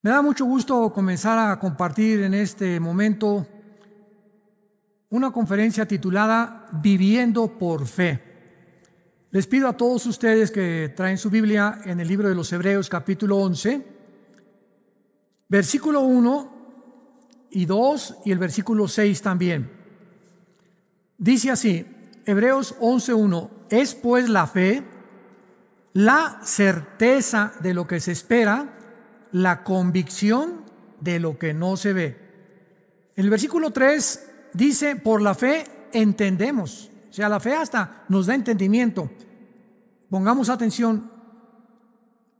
Me da mucho gusto comenzar a compartir en este momento una conferencia titulada Viviendo por Fe. Les pido a todos ustedes que traen su Biblia en el libro de los Hebreos capítulo 11, versículo 1 y 2 y el versículo 6 también. Dice así, Hebreos 11:1, es pues la fe, la certeza de lo que se espera, la convicción de lo que no se ve. El versículo 3 dice, por la fe entendemos. O sea, la fe hasta nos da entendimiento. Pongamos atención.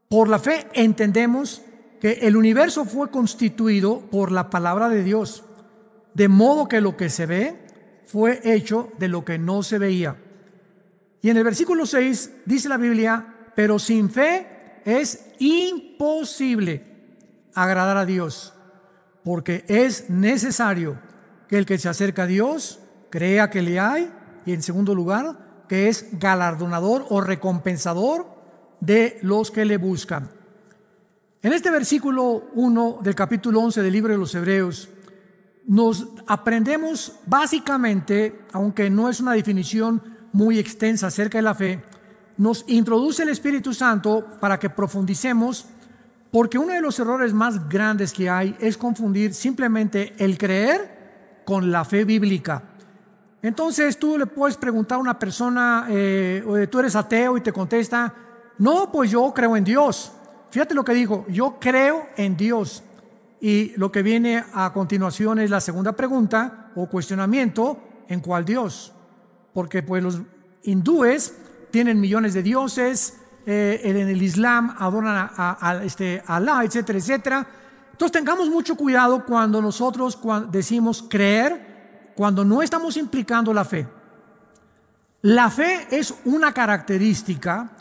Por la fe entendemos que el universo fue constituido por la palabra de Dios, de modo que lo que se ve fue hecho de lo que no se veía. Y en el versículo 6 dice la Biblia, pero sin fe es imposible agradar a Dios, porque es necesario que el que se acerca a Dios crea que le hay, y en segundo lugar, que es galardonador o recompensador de los que le buscan. En este versículo 1 del capítulo 11 del libro de los Hebreos, nos aprendemos básicamente, aunque no es una definición muy extensa acerca de la fe, nos introduce el Espíritu Santo para que profundicemos, porque uno de los errores más grandes que hay es confundir simplemente el creer con la fe bíblica. Entonces tú le puedes preguntar a una persona, tú eres ateo, y te contesta, no, pues yo creo en Dios. Fíjate lo que dijo, yo creo en Dios. Y lo que viene a continuación es la segunda pregunta o cuestionamiento, ¿en cuál Dios? Porque pues los hindúes tienen millones de dioses, en el Islam adoran a Alá, etcétera, etcétera. Entonces tengamos mucho cuidado cuando nosotros decimos creer, cuando no estamos implicando la fe. La fe es una característica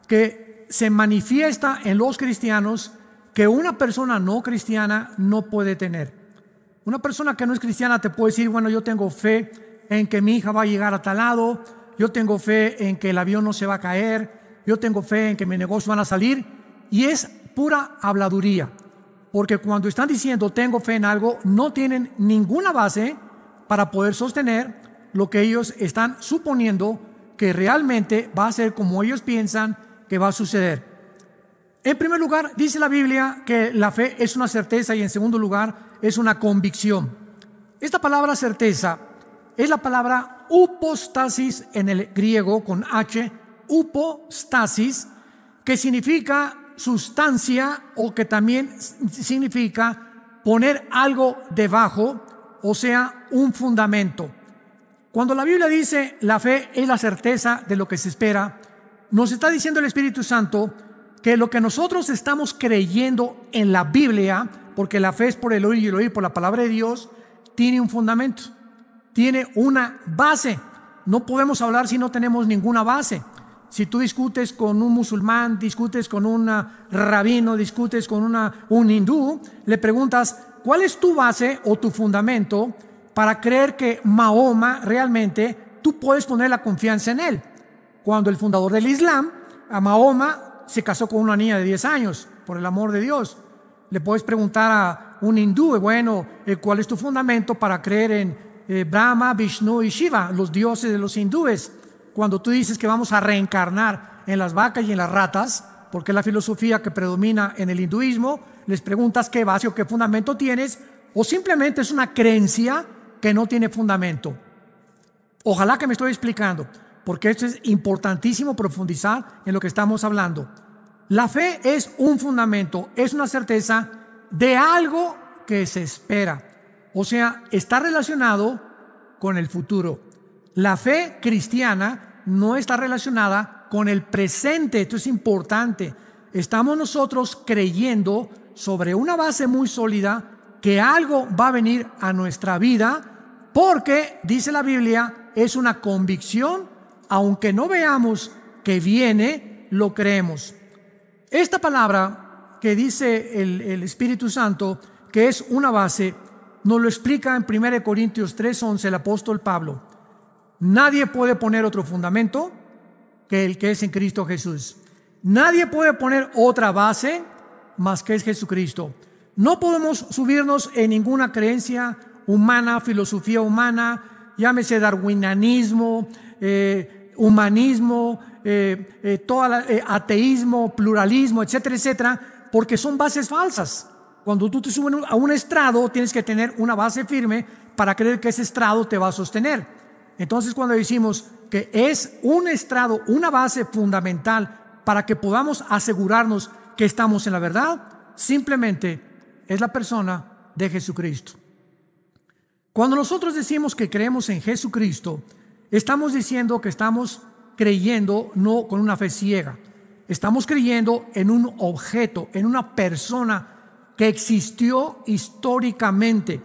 que se manifiesta en los cristianos que una persona no cristiana no puede tener. Una persona que no es cristiana te puede decir, bueno, yo tengo fe en que mi hija va a llegar a tal lado, yo tengo fe en que el avión no se va a caer, yo tengo fe en que mis negocios van a salir, y es pura habladuría, porque cuando están diciendo tengo fe en algo, no tienen ninguna base para poder sostener lo que ellos están suponiendo que realmente va a ser como ellos piensan que va a suceder. En primer lugar, dice la Biblia que la fe es una certeza y en segundo lugar es una convicción. Esta palabra certeza es la palabra upostasis en el griego con H, upostasis, que significa sustancia o que también significa poner algo debajo, o sea, un fundamento. Cuando la Biblia dice la fe es la certeza de lo que se espera, nos está diciendo el Espíritu Santo que lo que nosotros estamos creyendo en la Biblia, porque la fe es por el oír y el oír por la palabra de Dios, tiene un fundamento, tiene una base. No podemos hablar si no tenemos ninguna base. Si tú discutes con un musulmán, discutes con un rabino, discutes con un hindú, le preguntas, ¿cuál es tu base o tu fundamento para creer que Mahoma realmente tú puedes poner la confianza en él? Cuando el fundador del Islam, a Mahoma, se casó con una niña de 10 años, por el amor de Dios. Le puedes preguntar a un hindú, bueno, ¿cuál es tu fundamento para creer en Brahma, Vishnu y Shiva, los dioses de los hindúes? Cuando tú dices que vamos a reencarnar en las vacas y en las ratas, porque es la filosofía que predomina en el hinduismo, les preguntas qué base o qué fundamento tienes, o simplemente es una creencia que no tiene fundamento. Ojalá que me estoy explicando, porque esto es importantísimo profundizar en lo que estamos hablando. La fe es un fundamento, es una certeza de algo que se espera. O sea, está relacionado con el futuro. La fe cristiana no está relacionada con el presente. Esto es importante. Estamos nosotros creyendo sobre una base muy sólida que algo va a venir a nuestra vida, porque, dice la Biblia, es una convicción. Aunque no veamos que viene, lo creemos. Esta palabra que dice el Espíritu Santo, que es una base, nos lo explica en 1 Corintios 3:11 el apóstol Pablo. Nadie puede poner otro fundamento que el que es en Cristo Jesús. Nadie puede poner otra base más que es Jesucristo. No podemos subirnos en ninguna creencia humana, filosofía humana, llámese darwinianismo, humanismo, ateísmo, pluralismo, etcétera, etcétera, porque son bases falsas. Cuando tú te subes a un estrado, tienes que tener una base firme para creer que ese estrado te va a sostener. Entonces, cuando decimos que es un estrado, una base fundamental para que podamos asegurarnos que estamos en la verdad, simplemente es la persona de Jesucristo. Cuando nosotros decimos que creemos en Jesucristo, estamos diciendo que estamos creyendo no con una fe ciega. Estamos creyendo en un objeto, en una persona que existió históricamente,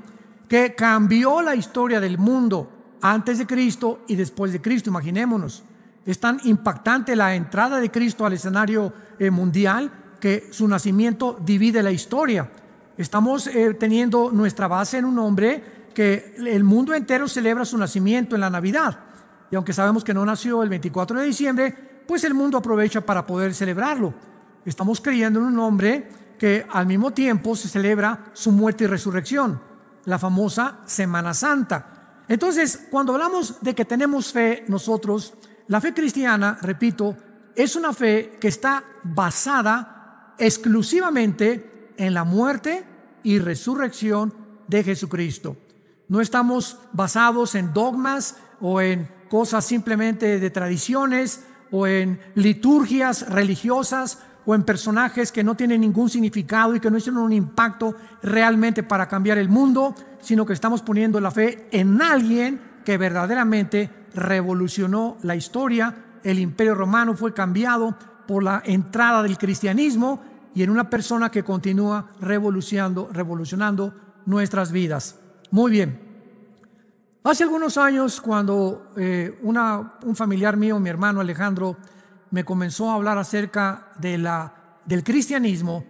que cambió la historia del mundo antes de Cristo y después de Cristo. Imaginémonos, es tan impactante la entrada de Cristo al escenario mundial que su nacimiento divide la historia. Estamos teniendo nuestra base en un hombre que el mundo entero celebra su nacimiento en la Navidad. Y aunque sabemos que no nació el 24 de diciembre, pues el mundo aprovecha para poder celebrarlo. Estamos creyendo en un hombre que al mismo tiempo se celebra su muerte y resurrección, la famosa Semana Santa. Entonces, cuando hablamos de que tenemos fe nosotros, la fe cristiana, repito, es una fe que está basada exclusivamente en la muerte y resurrección de Jesucristo. No estamos basados en dogmas o en cosas simplemente de tradiciones o en liturgias religiosas o en personajes que no tienen ningún significado y que no hicieron un impacto realmente para cambiar el mundo, sino que estamos poniendo la fe en alguien que verdaderamente revolucionó la historia. El Imperio Romano fue cambiado por la entrada del cristianismo y en una persona que continúa revolucionando nuestras vidas. Muy bien. Hace algunos años, cuando un familiar mío, mi hermano Alejandro, me comenzó a hablar acerca del cristianismo,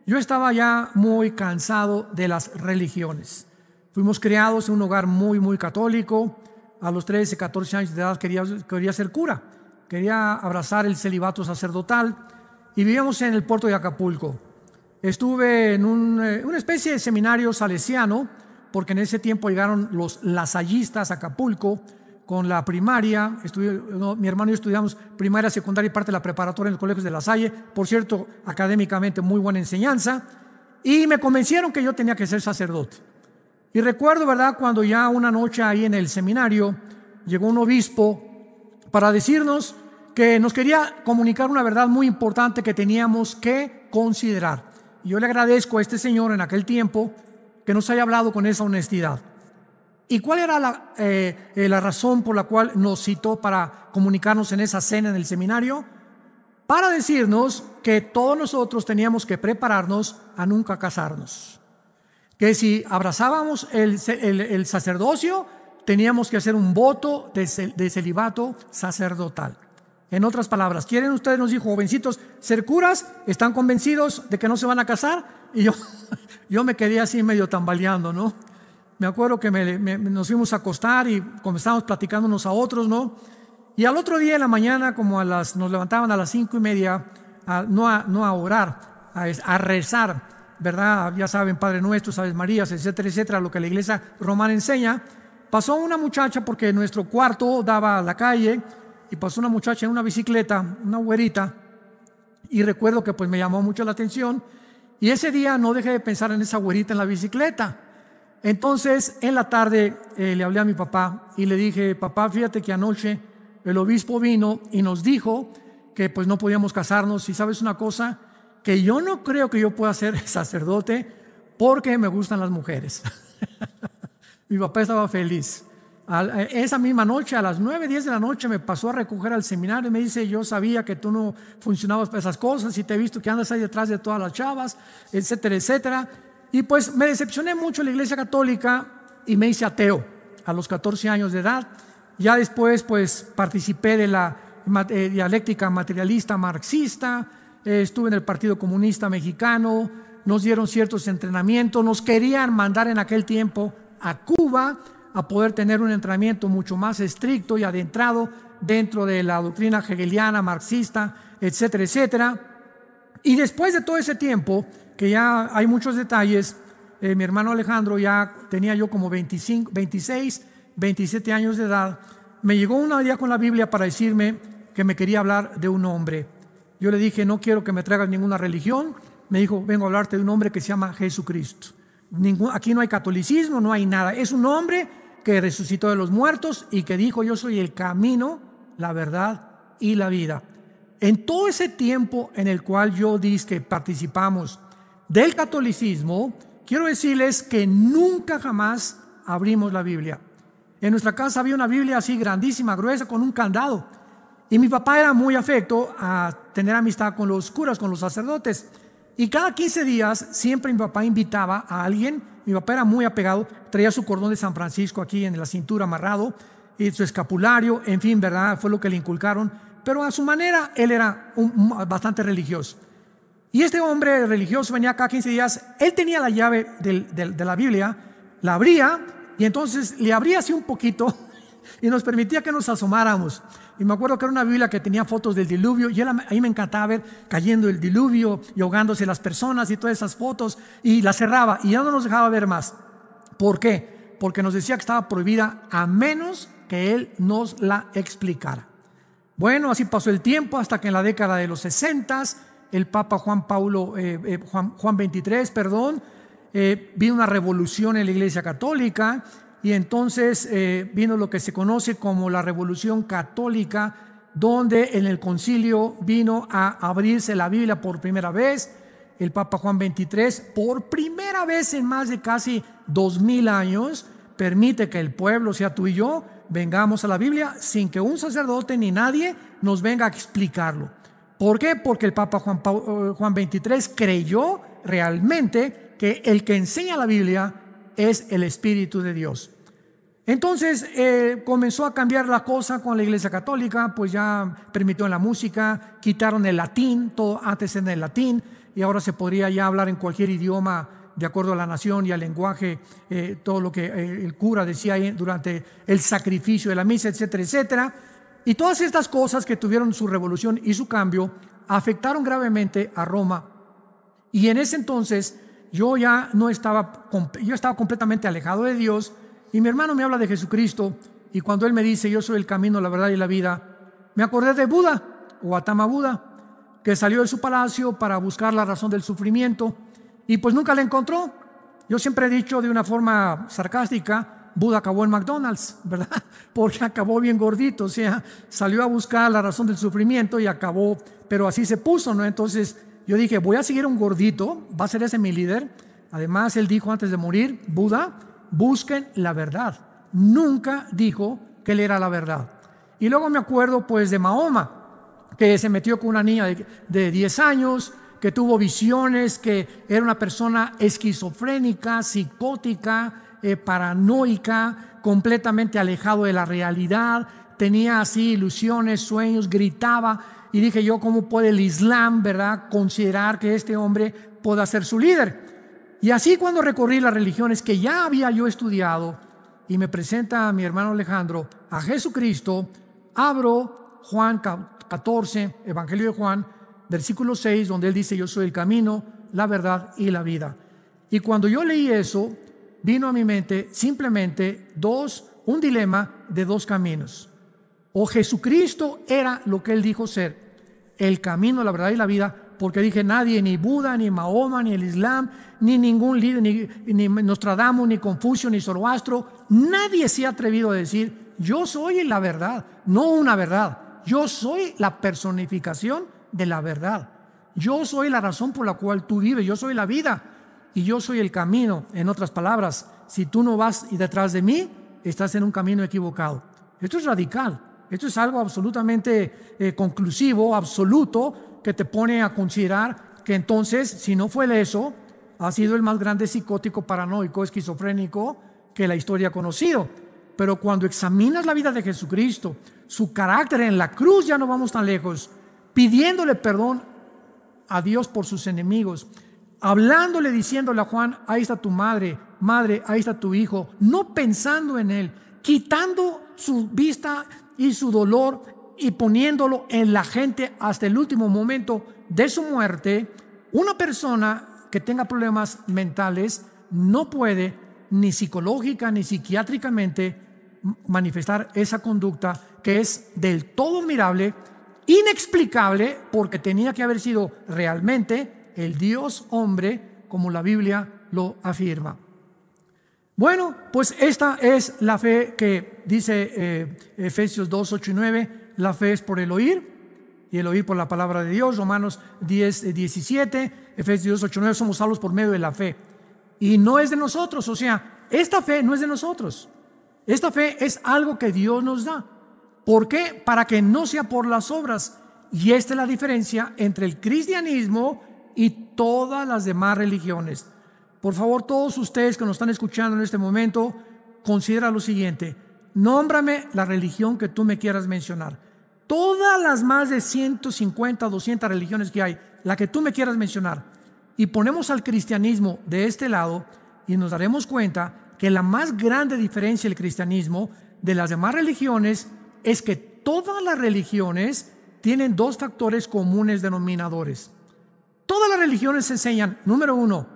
yo estaba ya muy cansado de las religiones. Fuimos criados en un hogar muy, muy católico. A los 13, 14 años de edad quería ser cura. Quería abrazar el celibato sacerdotal y vivíamos en el puerto de Acapulco. Estuve en una especie de seminario salesiano, porque en ese tiempo llegaron los lasallistas a Acapulco con la primaria. Mi hermano y yo estudiamos primaria, secundaria y parte de la preparatoria en los colegios de La Salle. Por cierto, académicamente muy buena enseñanza. Y me convencieron que yo tenía que ser sacerdote. Y recuerdo, ¿verdad?, cuando ya una noche ahí en el seminario llegó un obispo para decirnos que nos quería comunicar una verdad muy importante que teníamos que considerar. Y yo le agradezco a este señor en aquel tiempo que nos haya hablado con esa honestidad. ¿Y cuál era la razón por la cual nos citó para comunicarnos en esa cena en el seminario? Para decirnos que todos nosotros teníamos que prepararnos a nunca casarnos. Que si abrazábamos el sacerdocio, teníamos que hacer un voto de celibato sacerdotal. En otras palabras, ¿quieren ustedes, nos dijo, jovencitos, ser curas? ¿Están convencidos de que no se van a casar? Y yo me quedé así medio tambaleando, ¿no? Me acuerdo que nos fuimos a acostar y comenzamos platicando unos a otros, ¿no? Y al otro día en la mañana, nos levantaban a las 5:30, no a orar, a rezar, ¿verdad? Ya saben, Padre Nuestro, Aves Marías, etcétera, etcétera, lo que la iglesia romana enseña. Pasó una muchacha, porque nuestro cuarto daba a la calle, y pasó una muchacha en una bicicleta, una güerita, y recuerdo que pues me llamó mucho la atención, y ese día no dejé de pensar en esa güerita en la bicicleta. Entonces, en la tarde le hablé a mi papá y le dije: papá, fíjate que anoche el obispo vino y nos dijo que pues no podíamos casarnos, y sabes una cosa, que yo no creo que yo pueda ser sacerdote porque me gustan las mujeres. Mi papá estaba feliz. Esa misma noche, a las 9:10 de la noche, me pasó a recoger al seminario y me dice: yo sabía que tú no funcionabas para esas cosas y te he visto que andas ahí detrás de todas las chavas, etcétera, etcétera. Y pues me decepcioné mucho de la iglesia católica y me hice ateo a los 14 años de edad. Ya después pues participé de la dialéctica materialista marxista, estuve en el Partido Comunista Mexicano, nos dieron ciertos entrenamientos, nos querían mandar en aquel tiempo a Cuba a poder tener un entrenamiento mucho más estricto y adentrado dentro de la doctrina hegeliana, marxista, etcétera, etcétera. Y después de todo ese tiempo, que ya hay muchos detalles. Mi hermano Alejandro, ya tenía yo como 25, 26, 27 años de edad. Me llegó un día con la Biblia para decirme que me quería hablar de un hombre. Yo le dije, no quiero que me traigas ninguna religión. Me dijo, vengo a hablarte de un hombre que se llama Jesucristo. Aquí no hay catolicismo, no hay nada. Es un hombre que resucitó de los muertos y que dijo, yo soy el camino, la verdad y la vida. En todo ese tiempo en el cual yo dije que participamos del catolicismo, quiero decirles que nunca jamás abrimos la Biblia. En nuestra casa había una Biblia así grandísima, gruesa, con un candado. Y mi papá era muy afecto a tener amistad con los curas, con los sacerdotes. Y cada 15 días siempre mi papá invitaba a alguien. Mi papá era muy apegado, traía su cordón de San Francisco aquí en la cintura amarrado, y su escapulario, en fin, ¿verdad? Fue lo que le inculcaron. Pero a su manera, él era bastante religioso. Y este hombre religioso venía cada 15 días. Él tenía la llave de la Biblia, la abría, y entonces le abría así un poquito y nos permitía que nos asomáramos. Y me acuerdo que era una Biblia que tenía fotos del diluvio, y ahí me encantaba ver cayendo el diluvio y ahogándose las personas y todas esas fotos, y la cerraba y ya no nos dejaba ver más. ¿Por qué? Porque nos decía que estaba prohibida a menos que él nos la explicara. Bueno, así pasó el tiempo hasta que en la década de los 60 el Papa Juan 23, vino una revolución en la Iglesia Católica. Y entonces vino lo que se conoce como la Revolución Católica, donde en el concilio vino a abrirse la Biblia por primera vez. El Papa Juan 23, por primera vez en más de casi 2000 años, permite que el pueblo, sea tú y yo, vengamos a la Biblia sin que un sacerdote ni nadie nos venga a explicarlo. ¿Por qué? Porque el Papa Juan 23 creyó realmente que el que enseña la Biblia es el Espíritu de Dios. Entonces comenzó a cambiar la cosa con la Iglesia Católica, pues ya permitió en la música, quitaron el latín, todo antes era el latín, y ahora se podría ya hablar en cualquier idioma de acuerdo a la nación y al lenguaje, todo lo que el cura decía durante el sacrificio de la misa, etcétera, etcétera. Y todas estas cosas que tuvieron su revolución y su cambio afectaron gravemente a Roma. Y en ese entonces yo estaba completamente alejado de Dios, y mi hermano me habla de Jesucristo, y cuando él me dice yo soy el camino, la verdad y la vida, me acordé de Buda, o Gautama Buda, que salió de su palacio para buscar la razón del sufrimiento, y pues nunca la encontró. Yo siempre he dicho de una forma sarcástica, Buda acabó en McDonald's, ¿verdad? Porque acabó bien gordito, o sea, salió a buscar la razón del sufrimiento y acabó, pero así se puso, ¿no? Entonces yo dije, voy a seguir un gordito, va a ser ese mi líder. Además, él dijo antes de morir, Buda, busquen la verdad. Nunca dijo que él era la verdad. Y luego me acuerdo pues de Mahoma, que se metió con una niña de 10 años, que tuvo visiones, que era una persona esquizofrénica, psicótica, paranoica, completamente alejado de la realidad, tenía así ilusiones, sueños, gritaba. Y dije yo, ¿cómo puede el Islam, verdad, considerar que este hombre pueda ser su líder? Y así cuando recorrí las religiones que ya había yo estudiado, y me presenta a mi hermano Alejandro a Jesucristo, abro Juan 14, Evangelio de Juan, versículo 6, donde él dice, yo soy el camino, la verdad y la vida. Y cuando yo leí eso, vino a mi mente simplemente un dilema de dos caminos. O Jesucristo era lo que él dijo ser, el camino, la verdad y la vida, porque dije, nadie, ni Buda, ni Mahoma, ni el Islam, ni ningún líder, ni Nostradamus, ni Confucio, ni Zoroastro, nadie se ha atrevido a decir, yo soy la verdad, no una verdad, yo soy la personificación de la verdad, yo soy la razón por la cual tú vives, yo soy la vida y yo soy el camino. En otras palabras, si tú no vas y detrás de mí, estás en un camino equivocado. Esto es radical, esto es algo absolutamente conclusivo, absoluto, que te pone a considerar que entonces, si no fue eso, ha sido el más grande psicótico, paranoico, esquizofrénico que la historia ha conocido. Pero cuando examinas la vida de Jesucristo, su carácter en la cruz, ya no vamos tan lejos, pidiéndole perdón a Dios por sus enemigos, hablándole, diciéndole a Juan, ahí está tu madre, ahí está tu hijo, no pensando en él, quitando su vista y su dolor y poniéndolo en la gente hasta el último momento de su muerte. Una persona que tenga problemas mentales no puede ni psicológica ni psiquiátricamente manifestar esa conducta que es del todo admirable, inexplicable, porque tenía que haber sido realmente el Dios hombre, como la Biblia lo afirma. Bueno, pues esta es la fe que dice Efesios 2, 8 y 9. La fe es por el oír, y el oír por la palabra de Dios. Romanos 10, 17, Efesios 2, 8 y 9. Somos salvos por medio de la fe, y no es de nosotros. O sea, esta fe no es de nosotros. Esta fe es algo que Dios nos da. ¿Por qué? Para que no sea por las obras. Y esta es la diferencia entre el cristianismo y todas las demás religiones. Por favor, todos ustedes que nos están escuchando en este momento, considera lo siguiente: nómbrame la religión que tú me quieras mencionar. Todas las más de 150, 200 religiones que hay, la que tú me quieras mencionar, y ponemos al cristianismo de este lado, y nos daremos cuenta que la más grande diferencia del cristianismo de las demás religiones es que todas las religiones tienen dos factores comunes denominadores. Todas las religiones enseñan, número uno,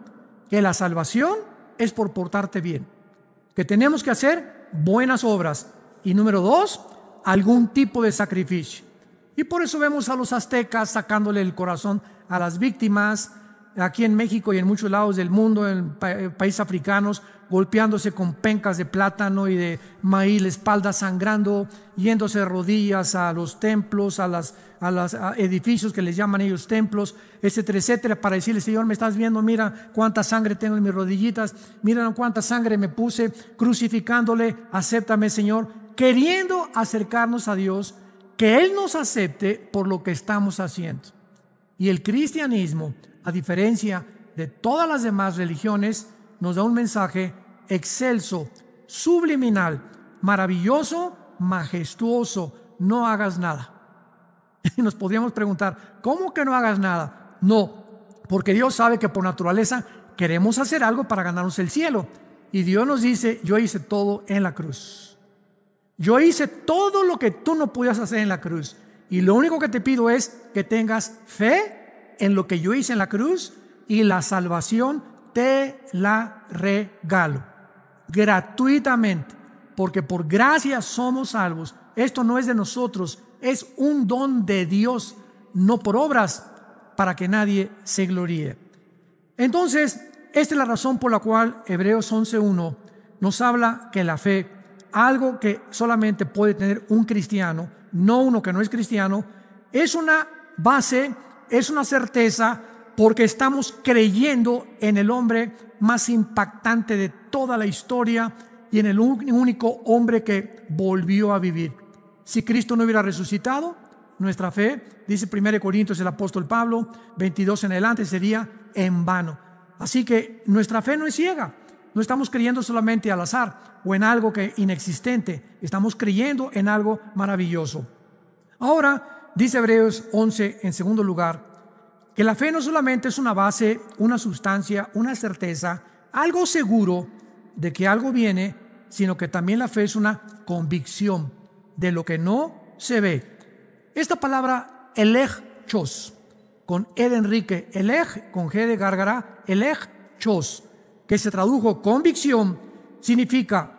que la salvación es por portarte bien, que tenemos que hacer buenas obras, y número dos, algún tipo de sacrificio. Y por eso vemos a los aztecas sacándole el corazón a las víctimas, aquí en México y en muchos lados del mundo, en países africanos, golpeándose con pencas de plátano y de maíz, la espalda sangrando, yéndose de rodillas a los templos, a los edificios que les llaman ellos templos, etcétera, etcétera, para decirle: Señor, me estás viendo, mira cuánta sangre tengo en mis rodillitas, mira cuánta sangre me puse crucificándole, acéptame, Señor, queriendo acercarnos a Dios, que Él nos acepte por lo que estamos haciendo. Y el cristianismo, a diferencia de todas las demás religiones, nos da un mensaje excelso, subliminal, maravilloso, majestuoso: no hagas nada. Y nos podríamos preguntar: ¿cómo que no hagas nada? No, porque Dios sabe que por naturaleza queremos hacer algo para ganarnos el cielo. Y Dios nos dice: yo hice todo en la cruz. Yo hice todo lo que tú no podías hacer en la cruz. Y lo único que te pido es que tengas fe en lo que yo hice en la cruz, y la salvación te la regalo gratuitamente, porque por gracia somos salvos. Esto no es de nosotros, es un don de Dios, no por obras, para que nadie se gloríe. Entonces, esta es la razón por la cual Hebreos 11:1 nos habla que la fe, algo que solamente puede tener un cristiano, no uno que no es cristiano, es una base, es una certeza, porque estamos creyendo en el hombre más impactante de toda la historia y en el único hombre que volvió a vivir. Si Cristo no hubiera resucitado, nuestra fe, dice 1 Corintios el apóstol Pablo, 22 en adelante, sería en vano. Así que nuestra fe no es ciega. No estamos creyendo solamente al azar o en algo que inexistente. Estamos creyendo en algo maravilloso. Ahora, dice Hebreos 11 en segundo lugar, que la fe no solamente es una base, una sustancia, una certeza, algo seguro de que algo viene, sino que también la fe es una convicción de lo que no se ve. Esta palabra elegchos, con E de Enrique, eleg, con G de Gárgara, elegchos, que se tradujo convicción, significa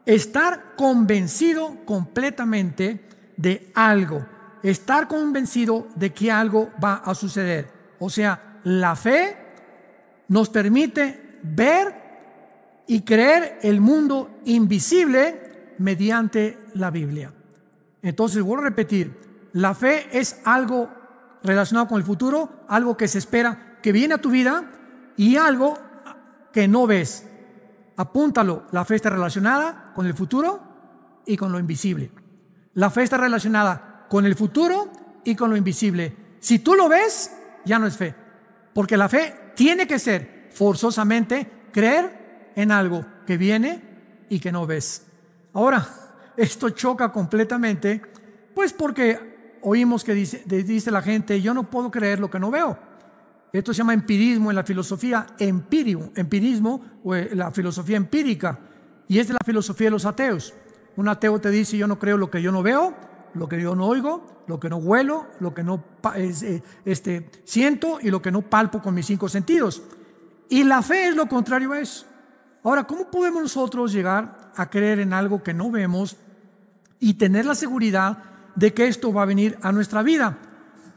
estar convencido completamente de algo. Estar convencido de que algo va a suceder. O sea, la fe nos permite ver y creer el mundo invisible mediante la Biblia. Entonces, vuelvo a repetir, la fe es algo relacionado con el futuro, algo que se espera que viene a tu vida, y algo que no ves. Apúntalo, la fe está relacionada con el futuro y con lo invisible. La fe está relacionada con el futuro y con lo invisible. Si tú lo ves, ya no es fe, porque la fe tiene que ser forzosamente creer en algo que viene y que no ves. Ahora, esto choca completamente, pues porque oímos que dice la gente: yo no puedo creer lo que no veo. Esto se llama empirismo en la filosofía, empirismo o la filosofía empírica, y es de la filosofía de los ateos. Un ateo te dice: yo no creo lo que yo no veo. lo que yo no oigo, lo que no huelo, lo que no siento y lo que no palpo con mis 5 sentidos. Y la fe es lo contrario a eso. Ahora, ¿cómo podemos nosotros llegar a creer en algo que no vemos y tener la seguridad de que esto va a venir a nuestra vida?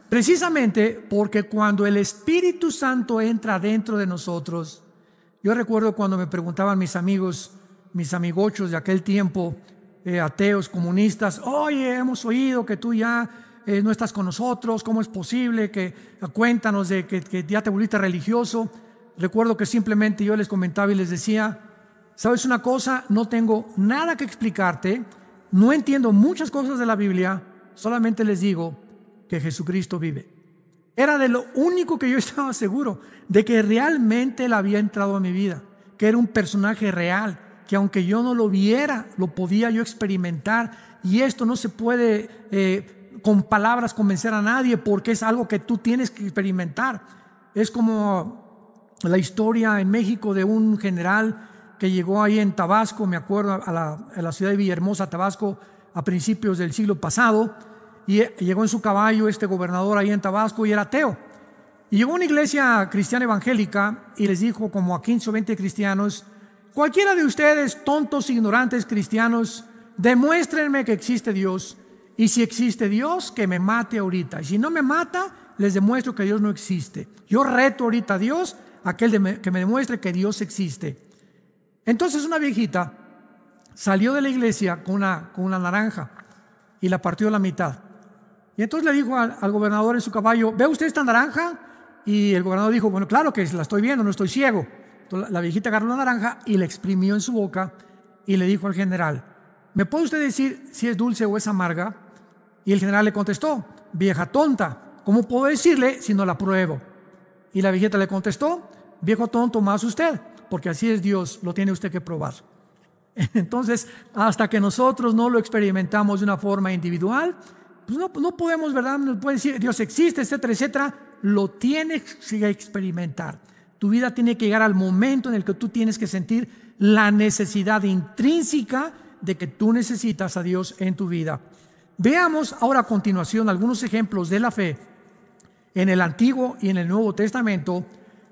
Precisamente porque cuando el Espíritu Santo entra dentro de nosotros, yo recuerdo cuando me preguntaban mis amigos, mis amigochos de aquel tiempo, ateos, comunistas: oye, hemos oído que tú ya no estás con nosotros, ¿cómo es posible? Cuéntanos de que ya te volviste religioso. Recuerdo que simplemente yo les comentaba y les decía: ¿sabes una cosa? No tengo nada que explicarte, no entiendo muchas cosas de la Biblia, solamente les digo que Jesucristo vive. Era de lo único que yo estaba seguro, de que realmente Él había entrado a mi vida, que era un personaje real, que aunque yo no lo viera, lo podía yo experimentar. Y esto no se puede con palabras convencer a nadie, porque es algo que tú tienes que experimentar. Es como la historia en México de un general que llegó ahí en Tabasco, me acuerdo, a la ciudad de Villahermosa, Tabasco, a principios del siglo pasado, y llegó en su caballo este gobernador ahí en Tabasco y era ateo. Y llegó a una iglesia cristiana evangélica y les dijo como a 15 o 20 cristianos: cualquiera de ustedes, tontos, ignorantes cristianos, demuéstrenme que existe Dios, y si existe Dios, que me mate ahorita, y si no me mata, les demuestro que Dios no existe. Yo reto ahorita a Dios, que me demuestre que Dios existe. Entonces una viejita salió de la iglesia con una naranja y la partió a la mitad. Y entonces le dijo al gobernador en su caballo: ¿ve usted esta naranja? Y el gobernador dijo: bueno, claro que la estoy viendo, no estoy ciego. Entonces la viejita agarró la naranja y la exprimió en su boca y le dijo al general: ¿me puede usted decir si es dulce o es amarga? Y el general le contestó: vieja tonta, ¿cómo puedo decirle si no la pruebo? Y la viejita le contestó: viejo tonto más usted, porque así es Dios, lo tiene usted que probar. Entonces, hasta que nosotros no lo experimentamos de una forma individual, pues no podemos, ¿verdad? No puede decir Dios existe, etcétera, etcétera. Lo tienes que experimentar. Tu vida tiene que llegar al momento en el que tú tienes que sentir la necesidad intrínseca de que tú necesitas a Dios en tu vida. Veamos ahora a continuación algunos ejemplos de la fe en el Antiguo y en el Nuevo Testamento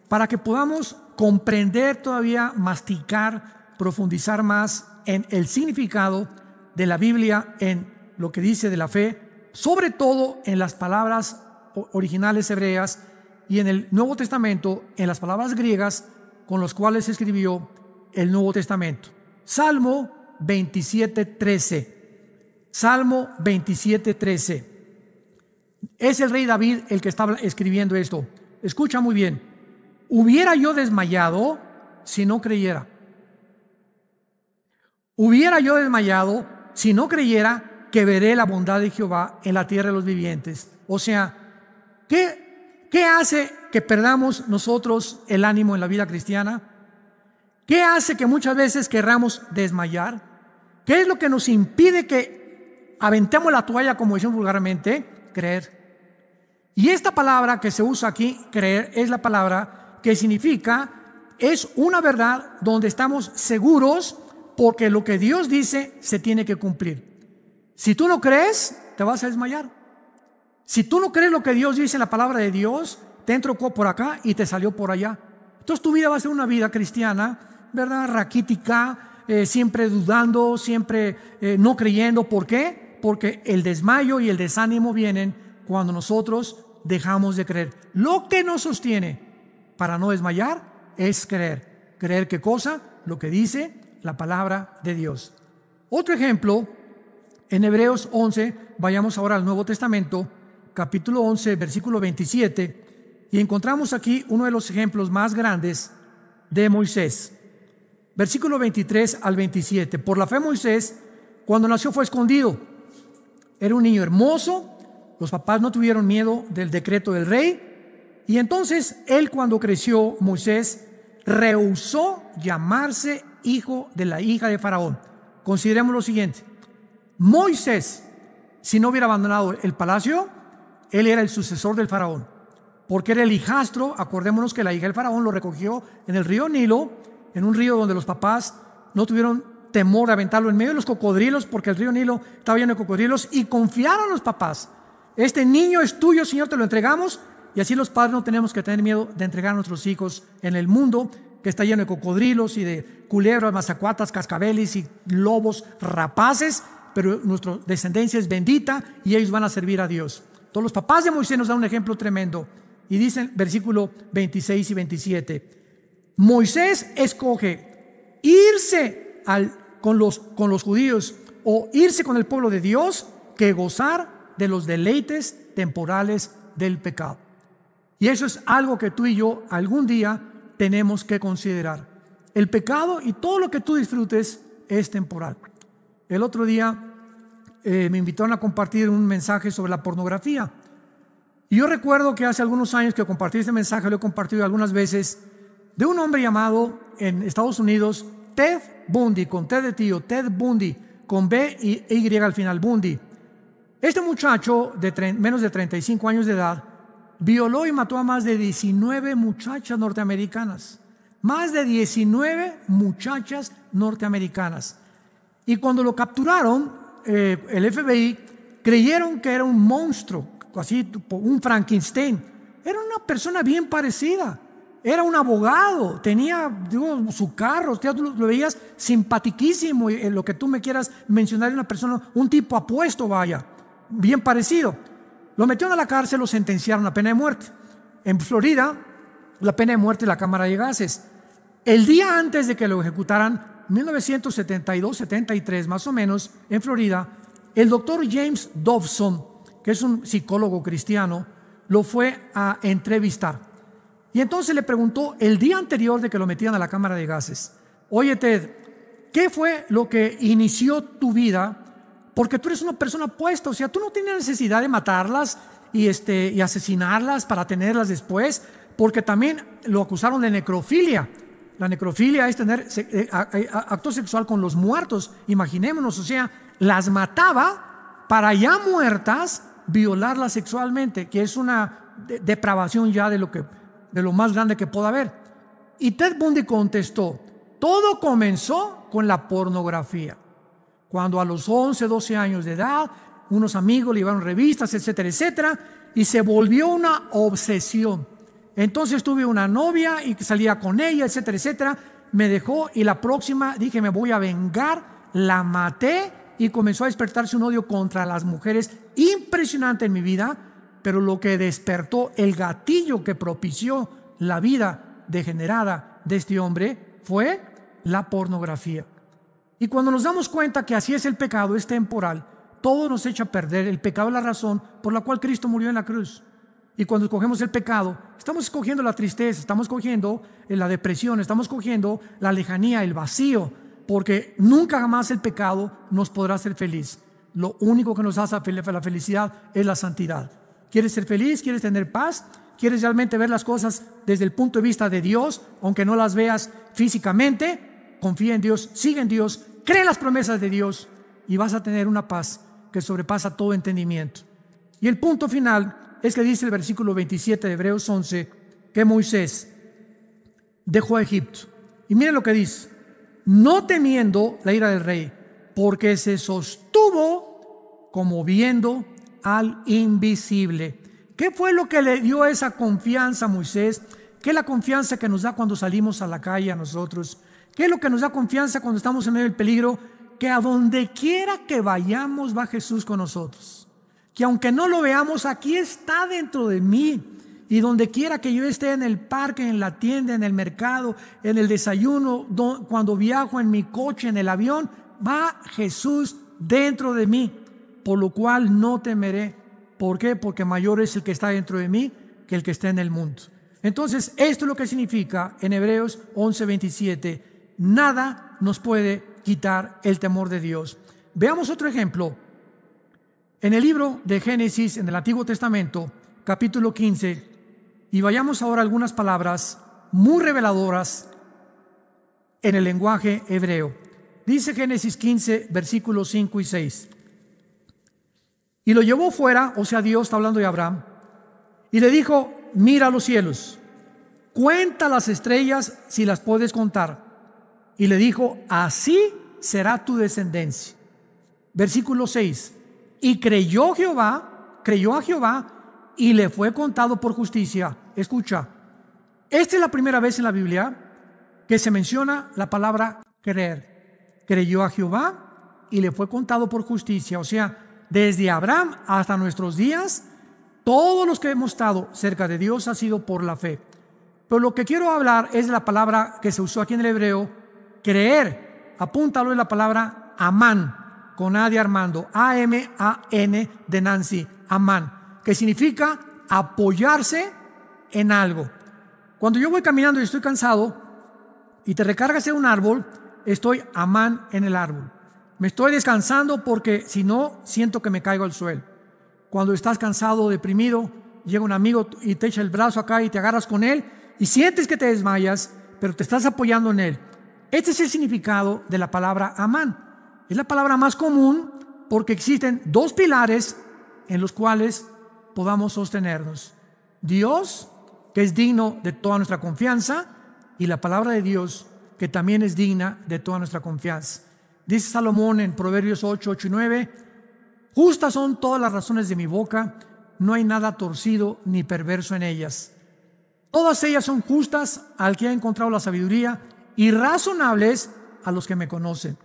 para que podamos comprender todavía, masticar, profundizar más en el significado de la Biblia, en lo que dice de la fe, sobre todo en las palabras originales hebreas y en el Nuevo Testamento en las palabras griegas con las cuales se escribió el Nuevo Testamento. Salmo 27:13. Salmo 27:13. Es el rey David el que está escribiendo esto. Escucha muy bien. Hubiera yo desmayado si no creyera. Hubiera yo desmayado si no creyera que veré la bondad de Jehová en la tierra de los vivientes. O sea, ¿qué hace que perdamos nosotros el ánimo en la vida cristiana? ¿Qué hace que muchas veces querramos desmayar? ¿Qué es lo que nos impide que aventemos la toalla, como decimos vulgarmente? Creer. Y esta palabra que se usa aquí, creer, es la palabra que significa, es una verdad donde estamos seguros porque lo que Dios dice se tiene que cumplir. Si tú no crees, te vas a desmayar. Si tú no crees lo que Dios dice en la palabra de Dios, te entró por acá y te salió por allá. Entonces tu vida va a ser una vida cristiana, ¿verdad? Raquítica, siempre dudando, siempre no creyendo. ¿Por qué? Porque el desmayo y el desánimo vienen cuando nosotros dejamos de creer. Lo que nos sostiene para no desmayar es creer. ¿Creer qué cosa? Lo que dice la palabra de Dios. Otro ejemplo, en Hebreos 11, vayamos ahora al Nuevo Testamento, capítulo 11, versículo 27, y encontramos aquí uno de los ejemplos más grandes de Moisés. Versículo 23 al 27. Por la fe Moisés, cuando nació, fue escondido. Era un niño hermoso, los papás no tuvieron miedo del decreto del rey, y entonces él, cuando creció, Moisés rehusó llamarse hijo de la hija de Faraón. Consideremos lo siguiente: Moisés, si no hubiera abandonado el palacio, él era el sucesor del Faraón, porque era el hijastro. Acordémonos que la hija del Faraón lo recogió en el río Nilo, en un río donde los papás no tuvieron temor de aventarlo en medio de los cocodrilos, porque el río Nilo estaba lleno de cocodrilos, y confiaron los papás. Este niño es tuyo, Señor, te lo entregamos. Y así los padres no tenemos que tener miedo de entregar a nuestros hijos en el mundo que está lleno de cocodrilos y de culebras, mazacuatas, cascabeles y lobos rapaces, pero nuestra descendencia es bendita y ellos van a servir a Dios. Todos los papás de Moisés nos dan un ejemplo tremendo. Y dicen, versículo 26 y 27, Moisés escoge irse con los judíos o irse con el pueblo de Dios que gozar de los deleites temporales del pecado. Y eso es algo que tú y yo algún día tenemos que considerar. El pecado y todo lo que tú disfrutes es temporal. El otro día me invitaron a compartir un mensaje sobre la pornografía. Y yo recuerdo que hace algunos años que compartí este mensaje, lo he compartido algunas veces, de un hombre llamado en Estados Unidos Ted Bundy, con T de tío, Ted Bundy, con B y Y al final, Bundy. Este muchacho de menos de 35 años de edad violó y mató a más de 19 muchachas norteamericanas. Más de 19 muchachas norteamericanas. Y cuando lo capturaron, el FBI creyeron que era un monstruo, así un Frankenstein. Era una persona bien parecida. Era un abogado, tenía su carro, lo veías simpatiquísimo, lo que tú me quieras mencionar de una persona, un tipo apuesto, vaya, bien parecido. Lo metieron a la cárcel, lo sentenciaron a pena de muerte. En Florida, la pena de muerte es la cámara de gases. El día antes de que lo ejecutaran, 1972-73 más o menos, en Florida, el doctor James Dobson, que es un psicólogo cristiano, lo fue a entrevistar. Y entonces le preguntó el día anterior de que lo metieran a la cámara de gases: oye Ted, ¿qué fue lo que inició tu vida? Porque tú eres una persona puesta, o sea, tú no tienes necesidad de matarlas y asesinarlas para tenerlas después, porque también lo acusaron de necrofilia. La necrofilia es tener acto sexual con los muertos, imaginémonos, o sea, las mataba para ya muertas violarlas sexualmente, que es una depravación ya de lo más grande que pueda haber. Y Ted Bundy contestó: todo comenzó con la pornografía. Cuando a los 11, 12 años de edad, unos amigos le llevaron revistas, etcétera, etcétera, y se volvió una obsesión. Entonces tuve una novia y salía con ella, etcétera, etcétera. Me dejó y la próxima dije: me voy a vengar. La maté y comenzó a despertarse un odio contra las mujeres impresionante en mi vida. Pero lo que despertó, el gatillo que propició la vida degenerada de este hombre, fue la pornografía. Y cuando nos damos cuenta que así es el pecado, es temporal, todo nos echa a perder. El pecado es la razón por la cual Cristo murió en la cruz. Y cuando escogemos el pecado, estamos escogiendo la tristeza, estamos escogiendo la depresión, estamos escogiendo la lejanía, el vacío, porque nunca jamás el pecado nos podrá hacer feliz. Lo único que nos hace la felicidad es la santidad. ¿Quieres ser feliz? ¿Quieres tener paz? ¿Quieres realmente ver las cosas desde el punto de vista de Dios, aunque no las veas físicamente? Confía en Dios, sigue en Dios, cree en las promesas de Dios y vas a tener una paz que sobrepasa todo entendimiento. Y el punto final es que dice el versículo 27 de Hebreos 11 que Moisés dejó a Egipto. Y miren lo que dice: no temiendo la ira del rey, porque se sostuvo como viendo al invisible. ¿Qué fue lo que le dio esa confianza a Moisés? ¿Qué es la confianza que nos da cuando salimos a la calle a nosotros? ¿Qué es lo que nos da confianza cuando estamos en medio del peligro? Que a donde quiera que vayamos va Jesús con nosotros. Que aunque no lo veamos, aquí está dentro de mí. Y donde quiera que yo esté, en el parque, en la tienda, en el mercado, en el desayuno, cuando viajo en mi coche, en el avión, va Jesús dentro de mí. Por lo cual no temeré. ¿Por qué? Porque mayor es el que está dentro de mí que el que está en el mundo. Entonces, esto es lo que significa en Hebreos 11:27. Nada nos puede quitar el temor de Dios. Veamos otro ejemplo. En el libro de Génesis, en el Antiguo Testamento, capítulo 15, y vayamos ahora a algunas palabras muy reveladoras en el lenguaje hebreo. Dice Génesis 15, versículos 5 y 6. Y lo llevó fuera, o sea, Dios está hablando de Abraham, y le dijo: mira los cielos, cuenta las estrellas si las puedes contar. Y le dijo: así será tu descendencia. Versículo 6. Y creyó a Jehová y le fue contado por justicia. Escucha, esta es la primera vez en la Biblia que se menciona la palabra creer. Creyó a Jehová y le fue contado por justicia. O sea, desde Abraham hasta nuestros días, todos los que hemos estado cerca de Dios ha sido por la fe. Pero lo que quiero hablar es de la palabra que se usó aquí en el hebreo, creer. Apúntalo, en la palabra amán, con A de Armando, A-M-A-N de Nancy, amán, que significa apoyarse en algo. Cuando yo voy caminando y estoy cansado y te recargas en un árbol, estoy amán en el árbol. Me estoy descansando porque si no, siento que me caigo al suelo. Cuando estás cansado o deprimido, llega un amigo y te echa el brazo acá y te agarras con él y sientes que te desmayas, pero te estás apoyando en él. Este es el significado de la palabra amán. Es la palabra más común porque existen dos pilares en los cuales podamos sostenernos. Dios, que es digno de toda nuestra confianza, y la palabra de Dios, que también es digna de toda nuestra confianza. Dice Salomón en Proverbios 8, 8 y 9, justas son todas las razones de mi boca, no hay nada torcido ni perverso en ellas. Todas ellas son justas al que ha encontrado la sabiduría y razonables a los que me conocen.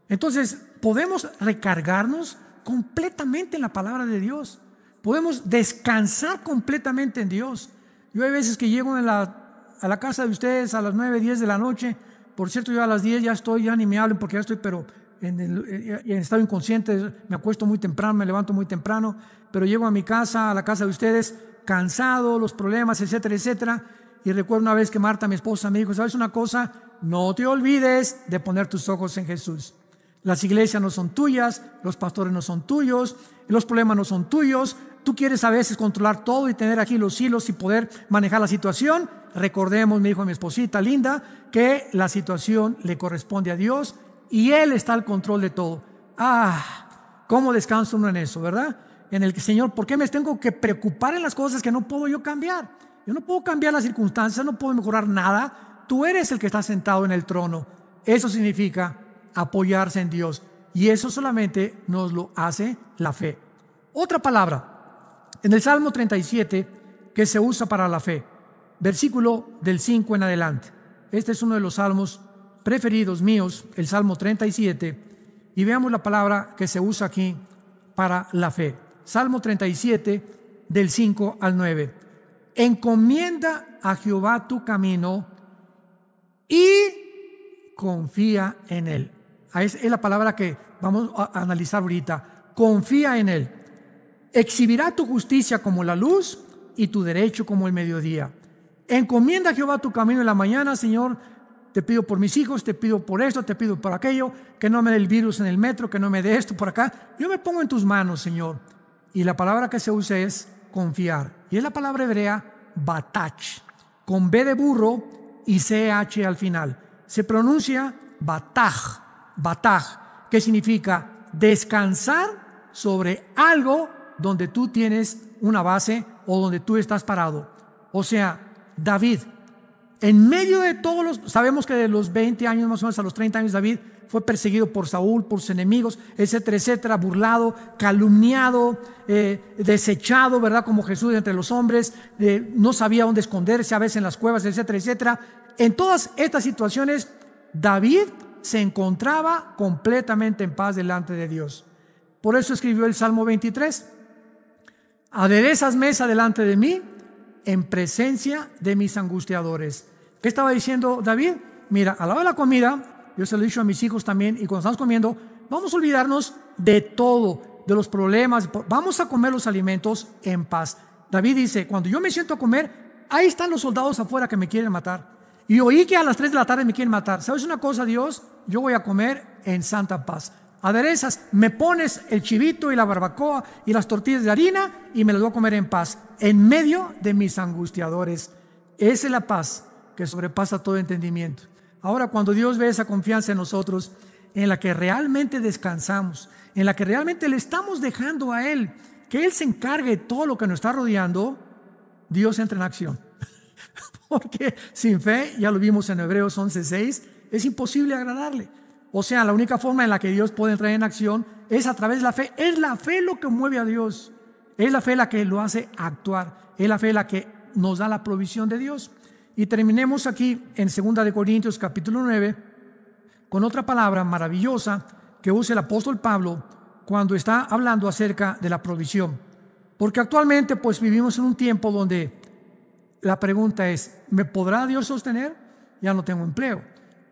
Entonces, podemos recargarnos completamente en la palabra de Dios. Podemos descansar completamente en Dios. Yo hay veces que llego a la casa de ustedes a las 9, 10 de la noche. Por cierto, yo a las 10 ya estoy, ya ni me hablen porque ya estoy, pero en estado inconsciente. Me acuesto muy temprano, me levanto muy temprano, pero llego a mi casa, a la casa de ustedes, cansado, los problemas, etcétera, etcétera. Y recuerdo una vez que Marta, mi esposa, me dijo, ¿sabes una cosa? No te olvides de poner tus ojos en Jesús. Las iglesias no son tuyas, los pastores no son tuyos, los problemas no son tuyos. Tú quieres a veces controlar todo y tener aquí los hilos y poder manejar la situación. Recordemos, me dijo mi esposita linda, que la situación le corresponde a Dios y Él está al control de todo. ¿Cómo descansa uno en eso, verdad? En el que, Señor, ¿por qué me tengo que preocupar en las cosas que no puedo yo cambiar? Yo no puedo cambiar las circunstancias, no puedo mejorar nada. Tú eres el que está sentado en el trono. Eso significa apoyarse en Dios, y eso solamente nos lo hace la fe. Otra palabra en el Salmo 37 que se usa para la fe, versículo del 5 en adelante. Este es uno de los salmos preferidos míos, el Salmo 37, y veamos la palabra que se usa aquí para la fe. Salmo 37 del 5 al 9. Encomienda a Jehová tu camino y confía en Él. Es la palabra que vamos a analizar ahorita. Confía en Él. Exhibirá tu justicia como la luz y tu derecho como el mediodía. Encomienda a Jehová tu camino en la mañana, Señor. Te pido por mis hijos, te pido por esto, te pido por aquello, que no me dé el virus en el metro, que no me dé esto por acá. Yo me pongo en tus manos, Señor. Y la palabra que se usa es confiar. Y es la palabra hebrea batach, con B de burro y CH al final. Se pronuncia bataj, que significa descansar sobre algo donde tú tienes una base o donde tú estás parado. O sea, David, en medio de sabemos que de los 20 años más o menos a los 30 años David fue perseguido por Saúl, por sus enemigos, etcétera, etcétera, burlado, calumniado, desechado, ¿verdad? Como Jesús entre los hombres, no sabía dónde esconderse, a veces en las cuevas, etcétera, etcétera. En todas estas situaciones, David se encontraba completamente en paz delante de Dios. Por eso escribió el Salmo 23. Aderezas mesa delante de mí en presencia de mis angustiadores. ¿Qué estaba diciendo David? Mira, a la hora de la comida, yo se lo he dicho a mis hijos también, y cuando estamos comiendo, vamos a olvidarnos de todo, de los problemas, vamos a comer los alimentos en paz. David dice, cuando yo me siento a comer, ahí están los soldados afuera que me quieren matar. Y oí que a las 3 de la tarde me quieren matar. ¿Sabes una cosa, Dios? Yo voy a comer en santa paz. Aderezas, me pones el chivito y la barbacoa y las tortillas de harina y me las voy a comer en paz, en medio de mis angustiadores. Esa es la paz que sobrepasa todo entendimiento. Ahora, cuando Dios ve esa confianza en nosotros, en la que realmente descansamos, en la que realmente le estamos dejando a Él, que Él se encargue de todo lo que nos está rodeando, Dios entra en acción. Porque sin fe, ya lo vimos en Hebreos 11:6, es imposible agradarle. O sea, la única forma en la que Dios puede entrar en acción es a través de la fe. Es la fe lo que mueve a Dios. Es la fe la que lo hace actuar. Es la fe la que nos da la provisión de Dios. Y terminemos aquí en 2 Corintios capítulo 9 con otra palabra maravillosa que usa el apóstol Pablo cuando está hablando acerca de la provisión. Porque actualmente pues vivimos en un tiempo donde la pregunta es, ¿me podrá Dios sostener? Ya no tengo empleo.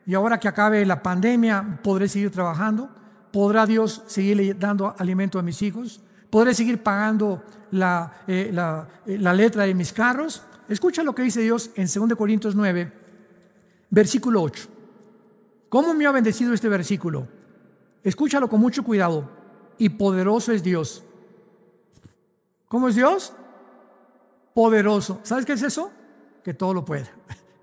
Y ahora que acabe la pandemia, ¿podré seguir trabajando? ¿Podrá Dios seguir dando alimento a mis hijos? ¿Podré seguir pagando la letra de mis carros? Escucha lo que dice Dios en 2 Corintios 9, versículo 8. ¿Cómo me ha bendecido este versículo? Escúchalo con mucho cuidado. Y poderoso es Dios. ¿Cómo es Dios? Poderoso. ¿Sabes qué es eso? Que todo lo puede.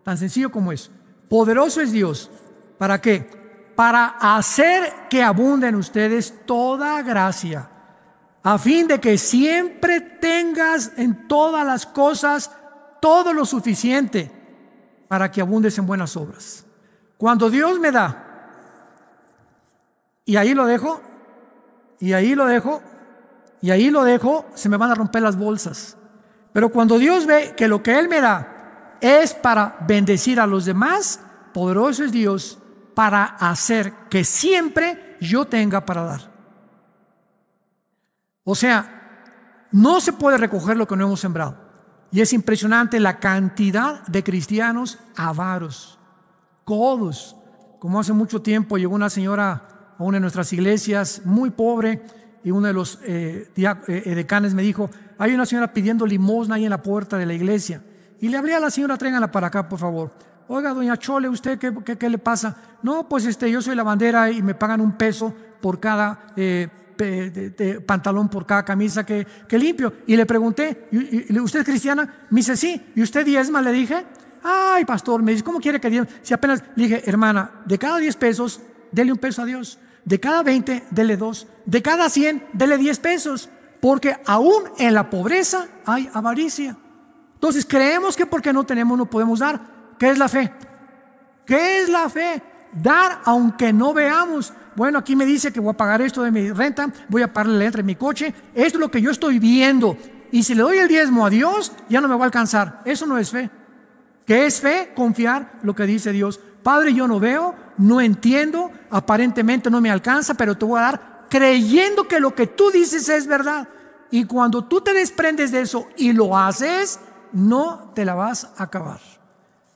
Tan sencillo como eso. Poderoso es Dios. ¿Para qué? Para hacer que abunde en ustedes toda gracia, a fin de que siempre tengas en todas las cosas todo lo suficiente para que abundes en buenas obras. Cuando Dios me da, y ahí lo dejo, y ahí lo dejo, y ahí lo dejo, se me van a romper las bolsas. Pero cuando Dios ve que lo que Él me da es para bendecir a los demás, poderoso es Dios para hacer que siempre yo tenga para dar. O sea, no se puede recoger lo que no hemos sembrado. Y es impresionante la cantidad de cristianos avaros, codos. Como hace mucho tiempo llegó una señora a una de nuestras iglesias muy pobre y uno de los decanes me dijo, hay una señora pidiendo limosna ahí en la puerta de la iglesia. Y le hablé a la señora, tráiganla para acá, por favor. Oiga, doña Chole, ¿usted qué le pasa? No, pues yo soy lavandera y me pagan $1 por cada pantalón, por cada camisa que limpio. Y le pregunté, ¿usted es cristiana? Me dice, sí. ¿Y usted diezma? Le dije. Ay, pastor, me dice, ¿cómo quiere que diezma? Si apenas le dije, hermana, de cada 10 pesos, dele $1 a Dios. De cada 20, dele 2. De cada 100, dele 10 pesos. Porque aún en la pobreza hay avaricia. Entonces creemos que porque no tenemos no podemos dar. ¿Qué es la fe? ¿Qué es la fe? Dar aunque no veamos. Bueno, aquí me dice que voy a pagar esto de mi renta, voy a pagar la renta de mi coche. Esto es lo que yo estoy viendo. Y si le doy el diezmo a Dios, ya no me va a alcanzar. Eso no es fe. ¿Qué es fe? Confiar lo que dice Dios. Padre, yo no veo, no entiendo, aparentemente no me alcanza, pero te voy a dar creyendo que lo que tú dices es verdad. Y cuando tú te desprendes de eso y lo haces, no te la vas a acabar.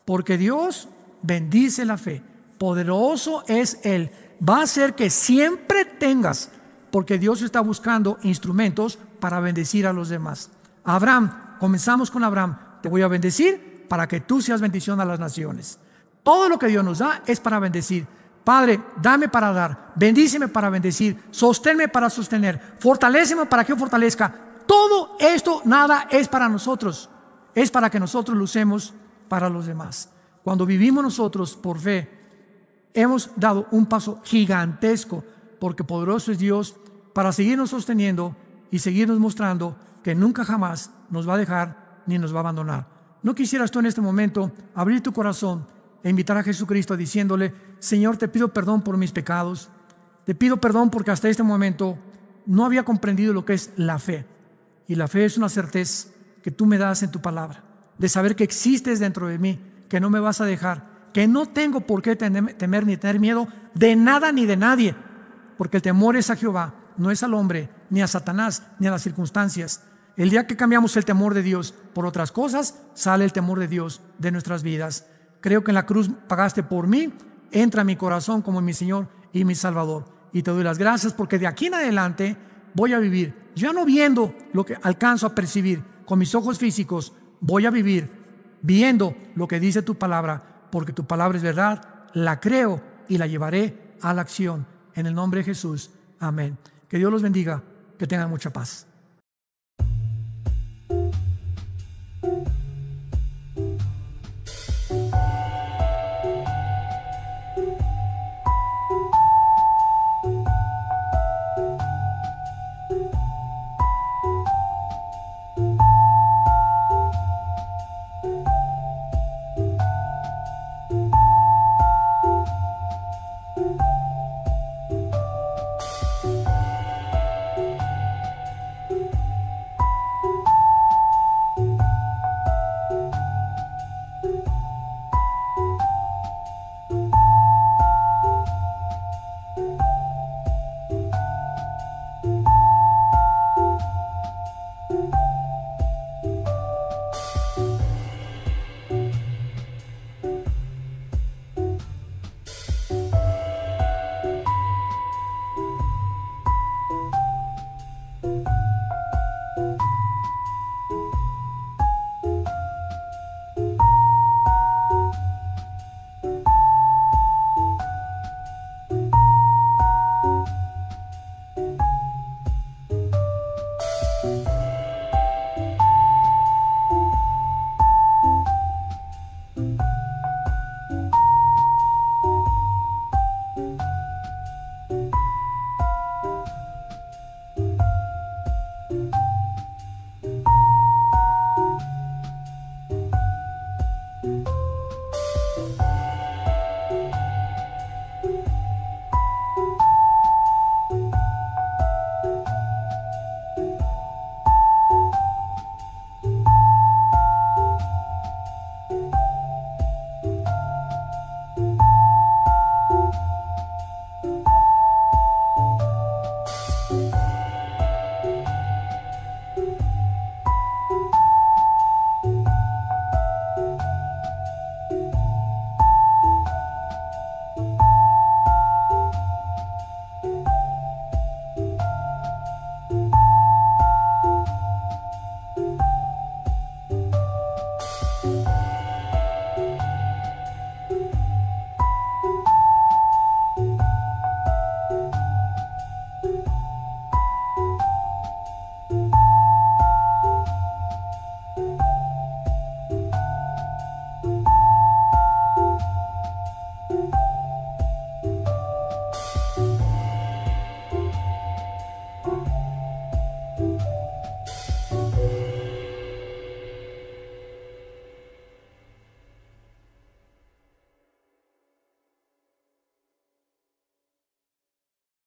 Porque Dios bendice la fe. Poderoso es Él. Va a hacer que siempre tengas, porque Dios está buscando instrumentos para bendecir a los demás. Abraham, comenzamos con Abraham. Te voy a bendecir para que tú seas bendición a las naciones. Todo lo que Dios nos da es para bendecir. Padre, dame para dar, bendíceme para bendecir, sosténme para sostener, fortaléceme para que yo fortalezca. Todo esto, nada es para nosotros. Es para que nosotros lo usemos para los demás. Cuando vivimos nosotros por fe, hemos dado un paso gigantesco, porque poderoso es Dios para seguirnos sosteniendo y seguirnos mostrando que nunca jamás nos va a dejar ni nos va a abandonar. ¿No quisieras tú en este momento abrir tu corazón e invitar a Jesucristo diciéndole, Señor, te pido perdón por mis pecados, te pido perdón porque hasta este momento no había comprendido lo que es la fe? Y la fe es una certeza que tú me das en tu palabra, de saber que existes dentro de mí, que no me vas a dejar, que no tengo por qué temer ni tener miedo de nada ni de nadie, porque el temor es a Jehová, no es al hombre, ni a Satanás, ni a las circunstancias. El día que cambiamos el temor de Dios por otras cosas, sale el temor de Dios de nuestras vidas. Creo que en la cruz pagaste por mí, entra a mi corazón como mi Señor y mi Salvador. Y te doy las gracias porque de aquí en adelante voy a vivir, ya no viendo lo que alcanzo a percibir con mis ojos físicos, voy a vivir viendo lo que dice tu palabra, porque tu palabra es verdad, la creo y la llevaré a la acción. En el nombre de Jesús, amén. Que Dios los bendiga, que tengan mucha paz.